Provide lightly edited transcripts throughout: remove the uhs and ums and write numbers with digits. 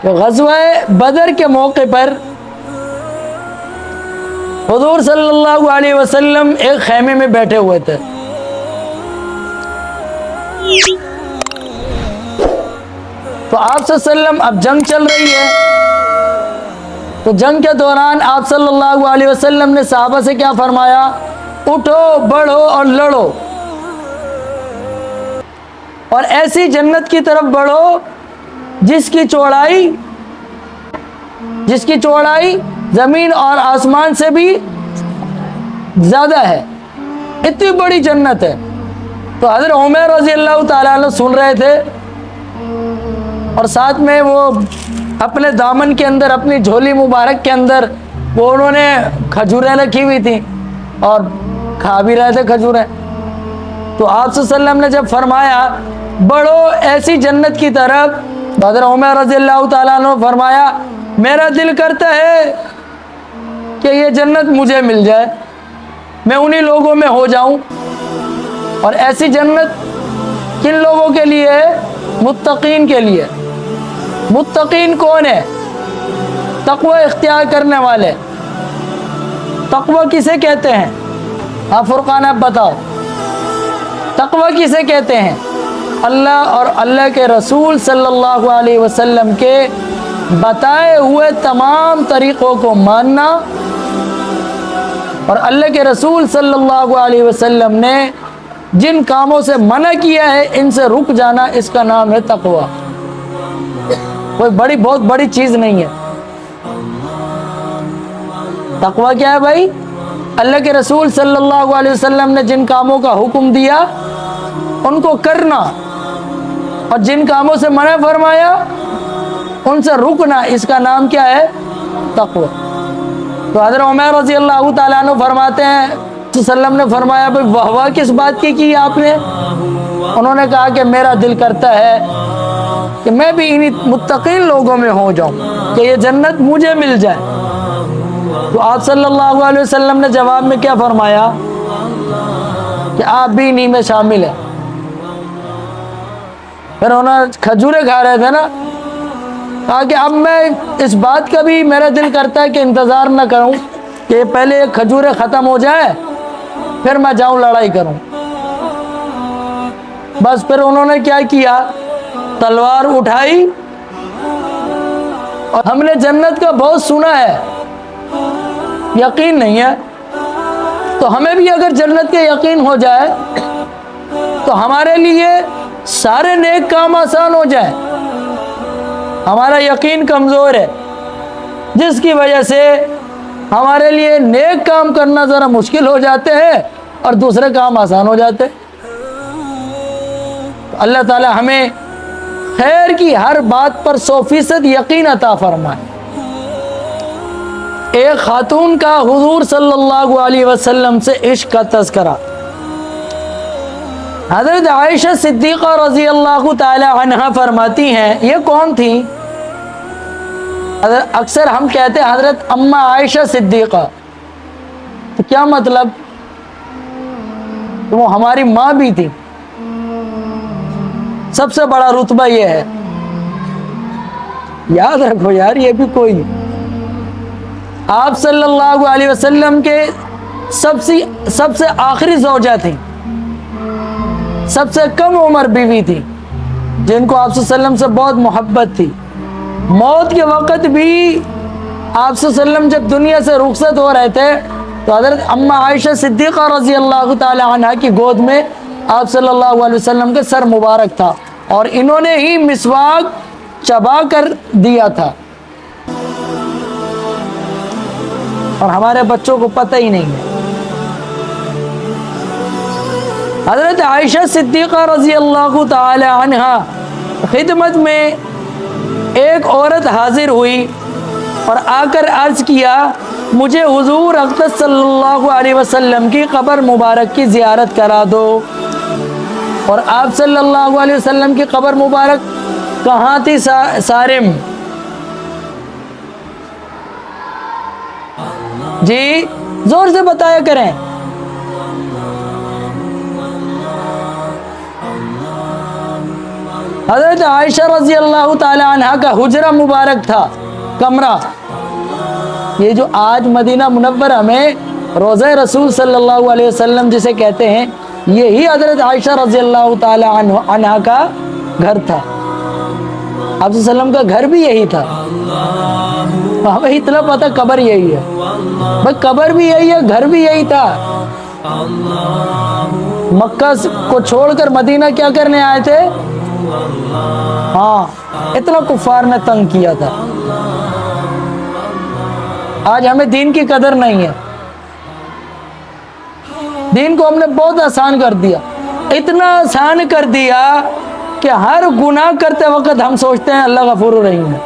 غزوہ بدر کے موقع پر حضور صلی اللہ علیہ وسلم ایک خیمے میں بیٹھے ہوئے تھے. تو آپ صلی اللہ علیہ وسلم، اب جنگ چل رہی ہے، تو جنگ کے دوران آپ صلی اللہ علیہ وسلم نے صحابہ سے کیا فرمایا؟ اٹھو، بڑھو اور لڑو، اور ایسی جنت کی طرف بڑھو جس کی چوڑائی زمین اور آسمان سے بھی زیادہ ہے. اتنی بڑی جنت ہے. تو حضرت عمر رضی اللہ تعالیٰ عنہ سن رہے تھے، اور ساتھ میں وہ اپنے دامن کے اندر، اپنی جھولی مبارک کے اندر وہ انہوں نے کھجوریں رکھی ہوئی تھیں اور کھا بھی رہے تھے کھجوریں. تو آپ صلی اللہ علیہ وسلم نے جب فرمایا بڑھو ایسی جنت کی طرف، حضرت عمر رضی اللہ تعالیٰ عنہ فرمایا میرا دل کرتا ہے کہ یہ جنت مجھے مل جائے، میں انہی لوگوں میں ہو جاؤں. اور ایسی جنت کن لوگوں کے لیے ہے؟ متقین کے لیے. متقین کون ہے؟ تقوی اختیار کرنے والے. تقوی کسے کہتے ہیں؟ آپ فرقان آپ بتاؤ، تقوی کسے کہتے ہیں؟ اللہ اور اللہ کے رسول صلی اللہ علیہ وسلم کے بتائے ہوئے تمام طریقوں کو ماننا، اور اللہ کے رسول صلی اللہ علیہ وسلم نے جن کاموں سے منع کیا ہے ان سے رک جانا، اس کا نام ہے تقوی. کوئی بہت بڑی چیز نہیں ہے. تقوی کیا ہے بھائی؟ اللہ کے رسول صلی اللہ علیہ وسلم نے جن کاموں کا حکم دیا ان کو کرنا، اور جن کاموں سے منع فرمایا ان سے رکنا، اس کا نام کیا ہے؟ تقوی. تو حضرت عمر رضی اللہ تعالیٰ عنہ فرماتے ہیں صلی اللہ علیہ وسلم نے فرمایا بھائی واہ واہ کس بات کی آپ نے؟ انہوں نے کہا کہ میرا دل کرتا ہے کہ میں بھی انہی متقین لوگوں میں ہو جاؤں کہ یہ جنت مجھے مل جائے. تو آپ صلی اللہ علیہ وسلم نے جواب میں کیا فرمایا کہ آپ بھی انہی میں شامل ہیں. پھر انہوں نے کھجوریں کھا رہے تھے نا، کہا کہ اب میں اس بات کا بھی میرا دل کرتا ہے کہ انتظار نہ کروں کہ پہلے یہ کھجوریں ختم ہو جائیں پھر میں جاؤں لڑائی کروں. بس پھر انہوں نے کیا کیا؟ تلوار اٹھائی. اور ہم نے جنت کا بہت سنا ہے، یقین نہیں ہے، تو ہمیں بھی اگر جنت کے یقین ہو جائے تو ہمارے لیے سارے نیک کام آسان ہو جائیں. ہمارا یقین کمزور ہے، جس کی وجہ سے ہمارے لیے نیک کام کرنا ذرا مشکل ہو جاتے ہیں اور دوسرے کام آسان ہو جاتے. اللہ تعالی ہمیں خیر کی ہر بات پر 100% یقین عطا فرمائے. ایک خاتون کا حضور صلی اللہ علیہ وسلم سے عشق کا تذکرہ. حضرت عائشہ صدیقہ رضی اللہ تعالی عنہا فرماتی ہیں، یہ کون تھی؟ اکثر ہم کہتے ہیں حضرت اماں عائشہ صدیقہ، تو کیا مطلب؟ تو وہ ہماری ماں بھی تھی. سب سے بڑا رتبہ یہ ہے، یاد رکھو یار، یہ بھی کوئی آپ صلی اللہ علیہ وسلم کے سب سے آخری زوجہ تھی، سب سے کم عمر بیوی تھی، جن کو آپ صلی اللہ علیہ وسلم سے بہت محبت تھی. موت کے وقت بھی آپ صلی اللہ علیہ وسلم جب دنیا سے رخصت ہو رہے تھے تو حضرت اماں عائشہ صدیقہ رضی اللہ تعالی عنہ کی گود میں آپ صلی اللہ علیہ وسلم کے سر مبارک تھا، اور انہوں نے ہی مسواک چبا کر دیا تھا، اور ہمارے بچوں کو پتہ ہی نہیں ہے. حضرت عائشہ صدیقہ رضی اللہ تعالی عنہا خدمت میں ایک عورت حاضر ہوئی اور آ کر عرض کیا مجھے حضور اقدس صلی اللہ علیہ وسلم کی قبر مبارک کی زیارت کرا دو. اور آپ صلی اللہ علیہ وسلم کی قبر مبارک کہاں تھی؟ سارم. جی زور سے بتایا کریں. حضرت عائشہ رضی اللہ تعالی عنہ کا حجرہ مبارک تھا، کمرہ، یہ جو آج مدینہ منورہ میں روضہ رسول صلی اللہ علیہ وسلم جسے کہتے ہیں، یہی حضرت عائشہ رضی اللہ تعالی عنہ کا گھر تھا۔ آپ صلی اللہ علیہ وسلم کا گھر بھی یہی تھا۔ ہمیں اتنا پتہ قبر یہی ہے، بھائی قبر بھی یہی ہے، گھر بھی یہی تھا۔ مکہ کو چھوڑ کر مدینہ کیا کرنے آئے تھے؟ ہاں، اتنا کفار نے تنگ کیا تھا۔ آج ہمیں دین کی قدر نہیں ہے، دین کو ہم نے بہت آسان کر دیا، اتنا آسان کر دیا کہ ہر گناہ کرتے وقت ہم سوچتے ہیں اللہ غفور الرحیم ہے،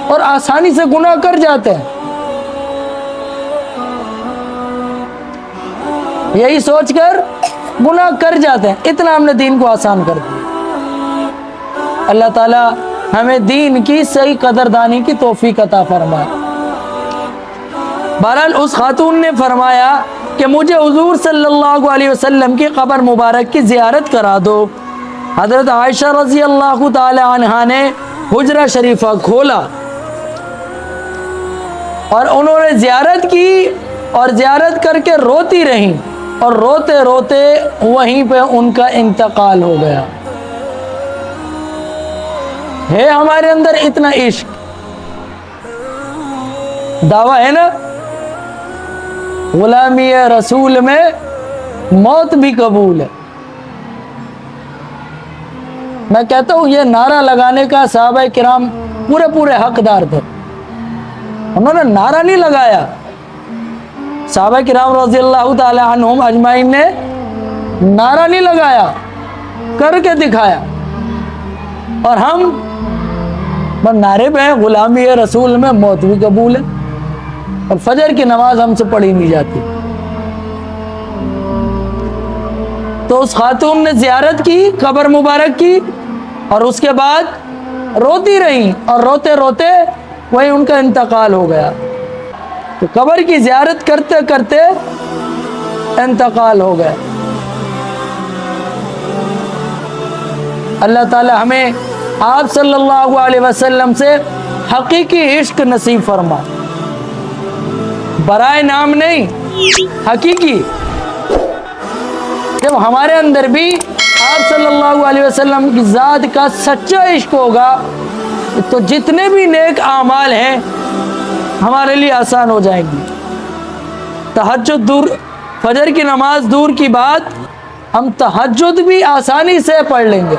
اور آسانی سے گناہ کر جاتے ہیں، یہی سوچ کر گناہ کر جاتے ہیں، اتنا ہم نے دین کو آسان کر دیا۔ اللہ تعالی ہمیں دین کی صحیح قدردانی کی توفیق عطا فرمائے۔ بہرحال اس خاتون نے فرمایا کہ مجھے حضور صلی اللہ علیہ وسلم کی قبر مبارک کی زیارت کرا دو۔ حضرت عائشہ رضی اللہ تعالی عنہا نے حجرہ شریفہ کھولا اور انہوں نے زیارت کی، اور زیارت کر کے روتی رہیں، اور روتے روتے وہیں پہ ان کا انتقال ہو گیا۔ ہے ہمارے اندر اتنا عشق، دعویٰ ہے نا، غلامی رسول میں موت بھی قبول ہے۔ میں کہتا ہوں یہ نعرہ لگانے کا صحابہ کرام پورے حقدار تھے، انہوں نے نعرہ نہیں لگایا، صحابہ کرام رضی اللہ تعالی عنہم اجمعین نے نعرہ نہیں لگایا، کر کے دکھایا، اور ہم بس نعرے پہ ہیں غلامی رسول میں موت بھی قبول ہے، اور فجر کی نماز ہم سے پڑھی نہیں جاتی۔ تو اس خاتون نے زیارت کی، قبر مبارک کی، اور اس کے بعد روتی رہیں، اور روتے روتے وہی ان کا انتقال ہو گیا۔ تو قبر کی زیارت کرتے کرتے انتقال ہو گیا۔ اللہ تعالی ہمیں آپ صلی اللہ علیہ وسلم سے حقیقی عشق نصیب فرما، برائے نام نہیں، حقیقی۔ جب ہمارے اندر بھی آپ صلی اللہ علیہ وسلم کی ذات کا سچا عشق ہوگا تو جتنے بھی نیک اعمال ہیں ہمارے لیے آسان ہو جائیں گی۔ تہجد دور، فجر کی نماز دور کی بات، ہم تہجد بھی آسانی سے پڑھ لیں گے۔